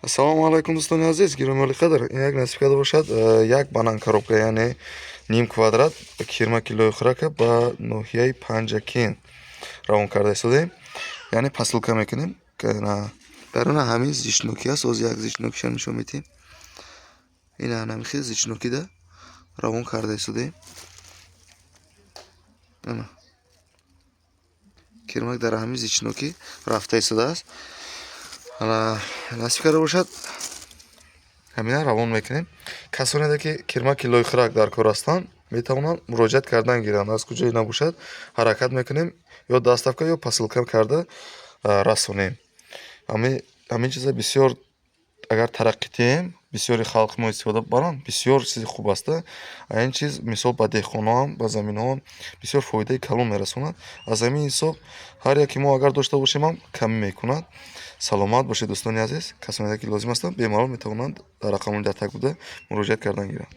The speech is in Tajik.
Ассалому алайкум, дӯстони азиз, гиромиёли қадр. Ин як насиб карда бошад як банан коробка, яъне ним квадрат ба кирма килои хӯрака ба ноҳияи Панҷакин равон карда истодаем. Яъне посилка мекунем. Даруна ҳамин зичноки аст. Оз як зичнокиша нишон медиҳем. Ина ҳамин зичнокида равон карда истодаем. Ана кирмак дар ҳамин зичноки рафта истодааст. Ҳала насиб карда бошад ҳамина равон мекунем. Касоне ки кирма килои хӯрак дар кор ҳастанд, метавонанд муроҷиат кардан гиранд. Аз куҷое набошад ҳаракат мекунем, ё даставка ё посилка карда расонем. Ҳамин чиза бисёр, агар тараққӣ диҳем, бисёри халқи мо истифода баранд, бисёр чизи хуб аста. Ин чиз мисол ба деҳқонҳоам, ба заминҳоам бисёр фоидаи калон мерасонад. Аз ҳамин ҳисоб ҳар яке мо агар дошта бошем камӣ мекунад. Саломат бошед, дӯстони азиз. Касоне ки лозим аст, бемалол метавонанд дар рақамони дар так буда муроҷиат кардан гиранд.